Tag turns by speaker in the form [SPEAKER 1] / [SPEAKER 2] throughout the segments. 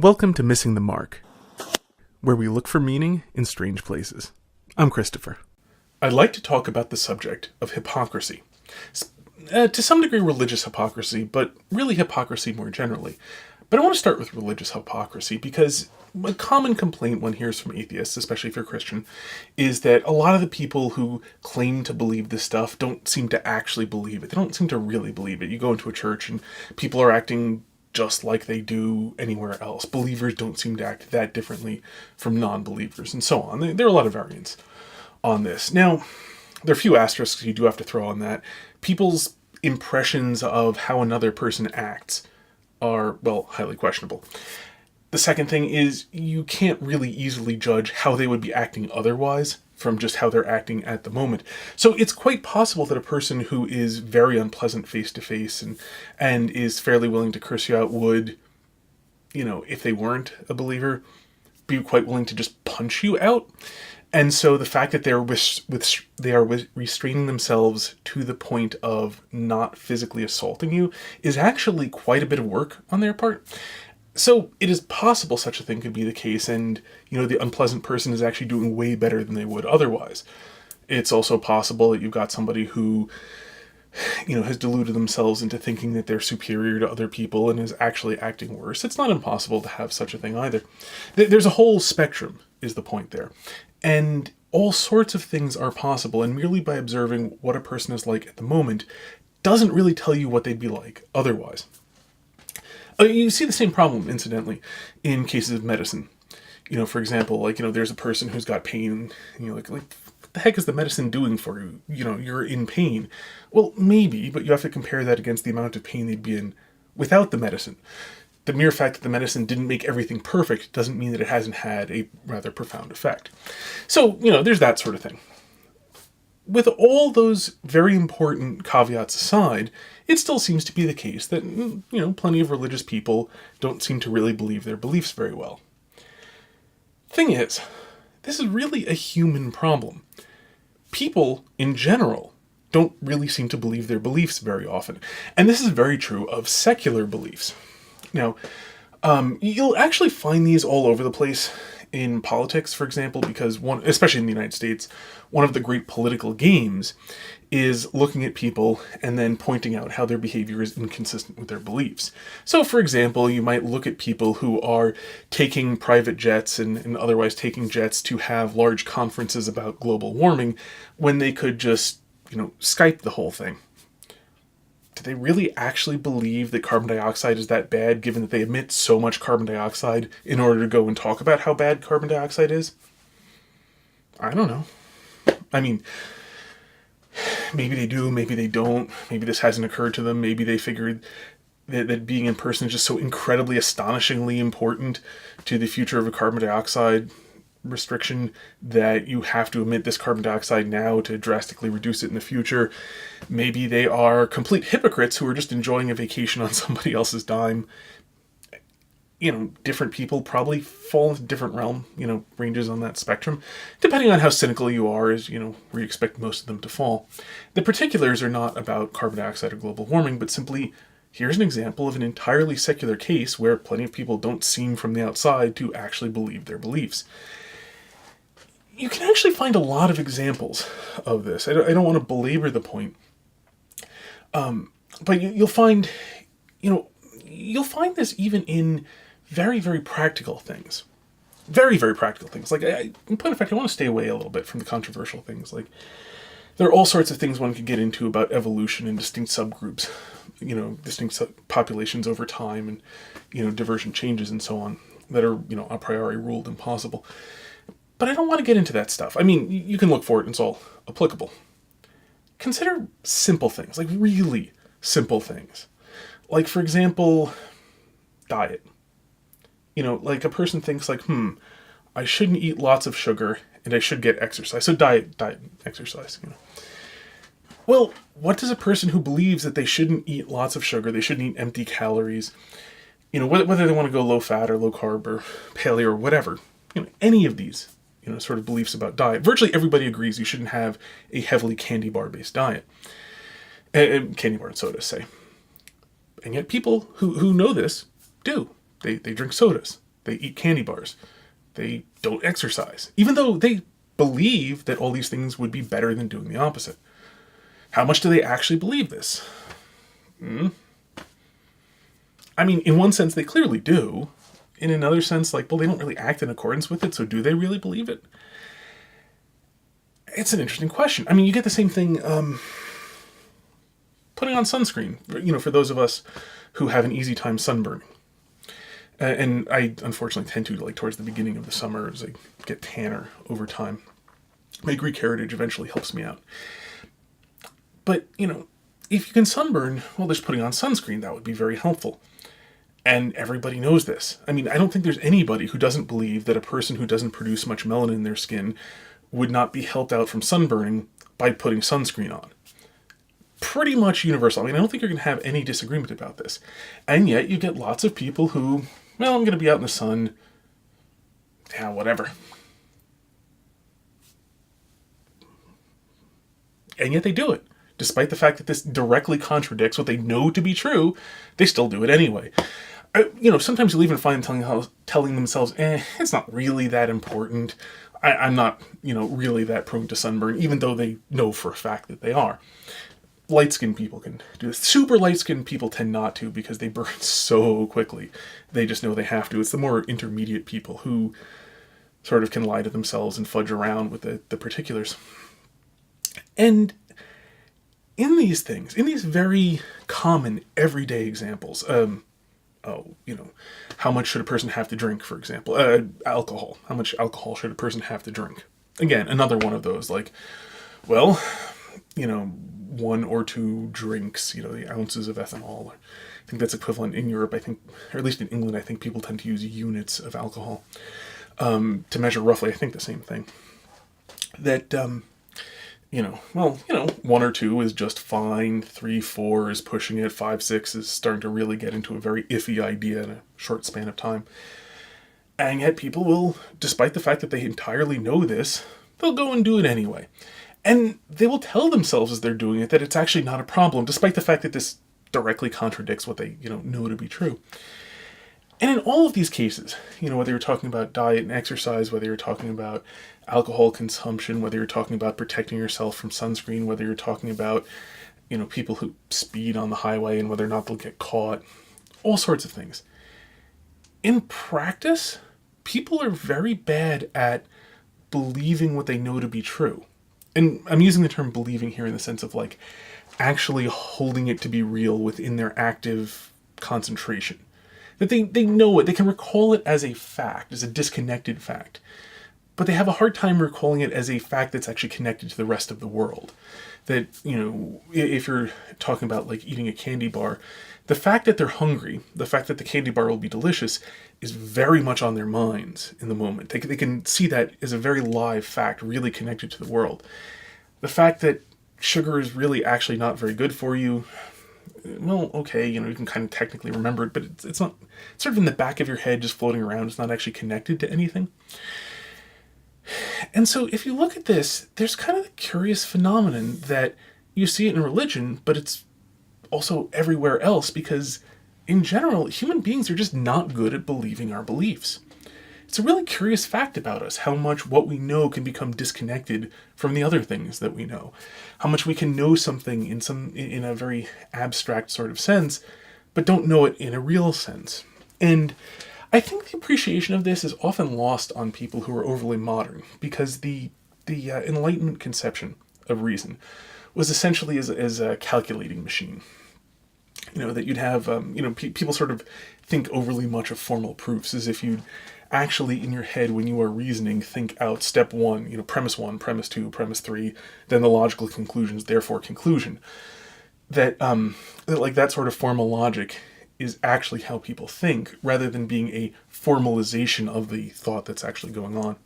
[SPEAKER 1] Welcome to Missing the Mark, where we look for meaning in strange places. I'm Christopher. I'd like to talk about the subject of hypocrisy. To some degree religious hypocrisy, but really hypocrisy more generally. But I want to start with religious hypocrisy because a common complaint one hears from atheists, especially if you're Christian, is that a lot of the people who claim to believe this stuff don't seem to actually believe it. They don't seem to really believe it. You go into a church and people are acting just like they do anywhere else. Believers don't seem to act that differently from non-believers, and so on. There are a lot of variants on this. Now, there are a few asterisks you do have to throw on that. People's impressions of how another person acts are, well, highly questionable. The second thing is you can't really easily judge how they would be acting otherwise from just how they're acting at the moment. So it's quite possible that a person who is very unpleasant face-to-face and is fairly willing to curse you out would, if they weren't a believer, be quite willing to just punch you out. And so the fact that they are restraining themselves to the point of not physically assaulting you is actually quite a bit of work on their part. So it is possible such a thing could be the case, and the unpleasant person is actually doing way better than they would otherwise. It's also possible that you've got somebody who has deluded themselves into thinking that they're superior to other people and is actually acting worse. It's not impossible to have such a thing either. There's a whole spectrum, is the point there. And all sorts of things are possible, and merely by observing what a person is like at the moment doesn't really tell you what they'd be like otherwise. You see the same problem, incidentally, in cases of medicine. For example, there's a person who's got pain, and you're like, what the heck is the medicine doing for you? You're in pain. Well, maybe, but you have to compare that against the amount of pain they'd be in without the medicine. The mere fact that the medicine didn't make everything perfect doesn't mean that it hasn't had a rather profound effect. So, there's that sort of thing. With all those very important caveats aside, it still seems to be the case that, plenty of religious people don't seem to really believe their beliefs very well. Thing is, this is really a human problem. People, in general, don't really seem to believe their beliefs very often. And this is very true of secular beliefs. Now, you'll actually find these all over the place in politics, for example, because especially in the United States, one of the great political games is looking at people and then pointing out how their behavior is inconsistent with their beliefs. So, for example, you might look at people who are taking private jets and otherwise taking jets to have large conferences about global warming when they could just, Skype the whole thing. Do they really actually believe that carbon dioxide is that bad, given that they emit so much carbon dioxide in order to go and talk about how bad carbon dioxide is? I don't know. I mean, maybe they do, maybe they don't. Maybe this hasn't occurred to them. Maybe they figured that being in person is just so incredibly, astonishingly important to the future of a carbon dioxide restriction that you have to emit this carbon dioxide now to drastically reduce it in the future. Maybe they are complete hypocrites who are just enjoying a vacation on somebody else's dime. Different people probably fall into different ranges on that spectrum, depending on how cynical you are, is, where you expect most of them to fall. The particulars are not about carbon dioxide or global warming, but simply, here's an example of an entirely secular case where plenty of people don't seem from the outside to actually believe their beliefs. You can actually find a lot of examples of this. I don't want to belabor the point, but you'll find this even in very, very practical things. Very, very practical things. In point of fact, I want to stay away a little bit from the controversial things. There are all sorts of things one could get into about evolution and distinct subgroups, distinct populations over time, and divergent changes and so on that are a priori ruled impossible. But I don't want to get into that stuff. I mean, you can look for it and it's all applicable. Consider simple things, really simple things. For example, diet. A person thinks I shouldn't eat lots of sugar and I should get exercise. So diet and exercise, Well, what does a person who believes that they shouldn't eat lots of sugar, they shouldn't eat empty calories, whether they want to go low fat or low carb or paleo or whatever, any of these, sort of beliefs about diet. Virtually everybody agrees you shouldn't have a heavily candy bar-based diet. Candy bar and sodas, say. And yet people who know this do. They drink sodas. They eat candy bars. They don't exercise, even though they believe that all these things would be better than doing the opposite. How much do they actually believe this? I mean, in one sense, they clearly do. In another sense, like, well, they don't really act in accordance with it, so do they really believe it? It's an interesting question. I mean, you get the same thing putting on sunscreen, for those of us who have an easy time sunburning. And I, unfortunately, tend to, like, towards the beginning of the summer, as I get tanner over time. My Greek heritage eventually helps me out. But, if you can sunburn while there's putting on sunscreen, that would be very helpful. And everybody knows this. I mean, I don't think there's anybody who doesn't believe that a person who doesn't produce much melanin in their skin would not be helped out from sunburning by putting sunscreen on. Pretty much universal. I mean, I don't think you're going to have any disagreement about this. And yet you get lots of people who, well, I'm going to be out in the sun. Yeah, whatever. And yet they do it. Despite the fact that this directly contradicts what they know to be true, they still do it anyway. Sometimes you'll even find them telling themselves, it's not really that important. I'm not, really that prone to sunburn, even though they know for a fact that they are. Light-skinned people can do this. Super light-skinned people tend not to because they burn so quickly. They just know they have to. It's the more intermediate people who sort of can lie to themselves and fudge around with the particulars. And in these things, in these very common everyday examples, how much should a person have to drink, for example? Alcohol. How much alcohol should a person have to drink? Again, another one of those, like, well, 1 or 2 drinks, the ounces of ethanol. I think that's equivalent in Europe, I think, or at least in England, I think people tend to use units of alcohol to measure roughly, I think, the same thing. That, 1 or 2 is just fine, 3, 4 is pushing it, 5, 6 is starting to really get into a very iffy idea in a short span of time. And yet people will, despite the fact that they entirely know this, they'll go and do it anyway. And they will tell themselves as they're doing it that it's actually not a problem, despite the fact that this directly contradicts what they, know to be true. And in all of these cases, whether you're talking about diet and exercise, whether you're talking about alcohol consumption, whether you're talking about protecting yourself from sunscreen, whether you're talking about, people who speed on the highway and whether or not they'll get caught, all sorts of things. In practice, people are very bad at believing what they know to be true. And I'm using the term believing here in the sense of, like, actually holding it to be real within their active concentration. That they know it, they can recall it as a fact, as a disconnected fact. But they have a hard time recalling it as a fact that's actually connected to the rest of the world. That, if you're talking about, like, eating a candy bar, the fact that they're hungry, the fact that the candy bar will be delicious, is very much on their minds in the moment. They can see that as a very live fact, really connected to the world. The fact that sugar is really actually not very good for you, well, okay, you can kind of technically remember it, but it's not, it's sort of in the back of your head, just floating around. It's not actually connected to anything. And so if you look at this, there's kind of a curious phenomenon that you see it in religion, but it's also everywhere else, because in general, human beings are just not good at believing our beliefs. It's a really curious fact about us, how much what we know can become disconnected from the other things that we know. How much we can know something in a very abstract sort of sense, but don't know it in a real sense. And I think the appreciation of this is often lost on people who are overly modern, because the Enlightenment conception of reason was essentially as a calculating machine. That you'd have, people sort of think overly much of formal proofs, as if you'd actually, in your head, when you are reasoning, think out step 1, premise 1, premise 2, premise 3, then the logical conclusions, therefore conclusion. That that sort of formal logic is actually how people think, rather than being a formalization of the thought that's actually going on.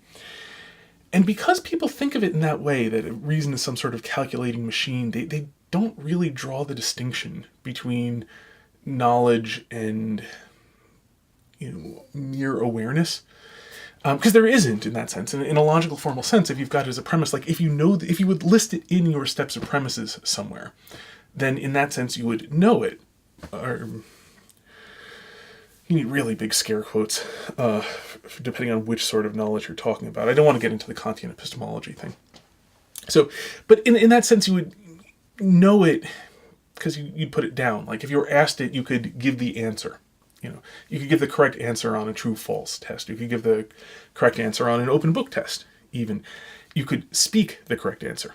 [SPEAKER 1] And because people think of it in that way, that reason is some sort of calculating machine, they don't really draw the distinction between knowledge and mere awareness, because there isn't in that sense. In a logical, formal sense, if you've got it as a premise, like if you would list it in your steps of premises somewhere, then in that sense you would know it, or you need really big scare quotes, depending on which sort of knowledge you're talking about. I don't want to get into the Kantian epistemology thing. So, but in that sense, you would know it because you'd put it down. Like if you were asked it, you could give the answer. You could give the correct answer on a true-false test. You could give the correct answer on an open book test, even. You could speak the correct answer.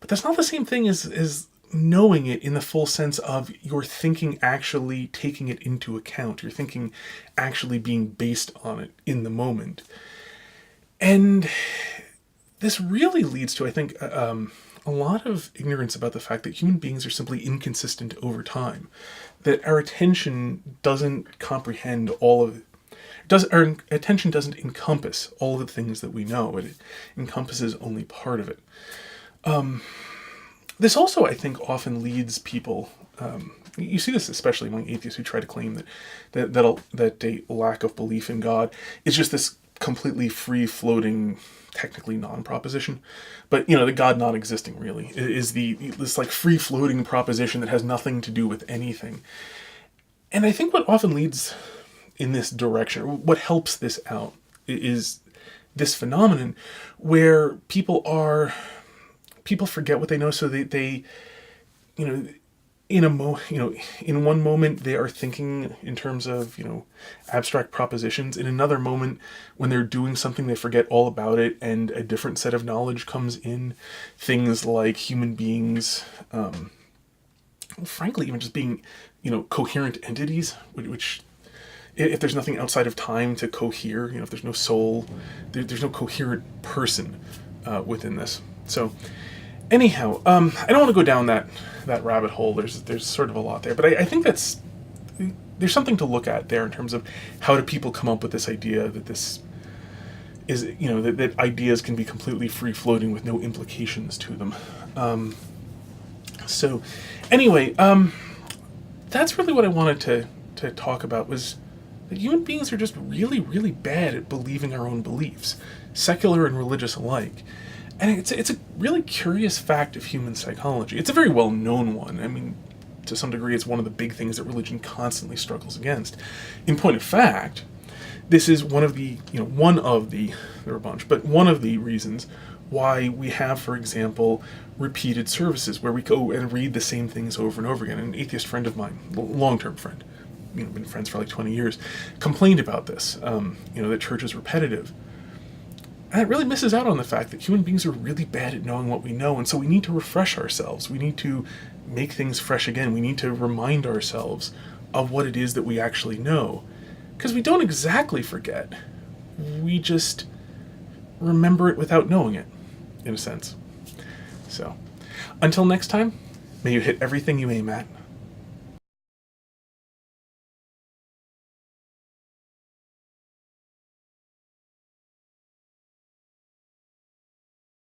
[SPEAKER 1] But that's not the same thing as knowing it in the full sense of your thinking actually taking it into account. Your thinking actually being based on it in the moment. And this really leads to, I think, a lot of ignorance about the fact that human beings are simply inconsistent over time. That our attention doesn't comprehend all of it. Our attention doesn't encompass all of the things that we know. It encompasses only part of it. This also, I think, often leads people. You see this especially among atheists who try to claim that a lack of belief in God is just this completely free-floating, technically non-proposition, but the God not existing really is this like free-floating proposition that has nothing to do with anything. And I think what often leads in this direction, what helps this out, is this phenomenon where people forget what they know, so they in one moment they are thinking in terms of, abstract propositions. In another moment, when they're doing something, they forget all about it and a different set of knowledge comes in. Things like human beings, frankly, even just being, coherent entities, which if there's nothing outside of time to cohere, if there's no soul, there's no coherent person within this. So anyhow, I don't want to go down that rabbit hole. There's sort of a lot there, but I think there's something to look at there in terms of how do people come up with this idea that this is, that ideas can be completely free floating with no implications to them. So anyway, that's really what I wanted to talk about, was that human beings are just really, really bad at believing our own beliefs, secular and religious alike. And it's a really curious fact of human psychology. It's a very well-known one. I mean, to some degree, it's one of the big things that religion constantly struggles against. In point of fact, this is one of the, there are a bunch, but one of the reasons why we have, for example, repeated services where we go and read the same things over and over again. An atheist friend of mine, long-term friend, been friends for like 20 years, complained about this, that church is repetitive. And it really misses out on the fact that human beings are really bad at knowing what we know, and so we need to refresh ourselves. We need to make things fresh again. We need to remind ourselves of what it is that we actually know. Because we don't exactly forget. We just remember it without knowing it, in a sense. So, until next time, may you hit everything you aim at.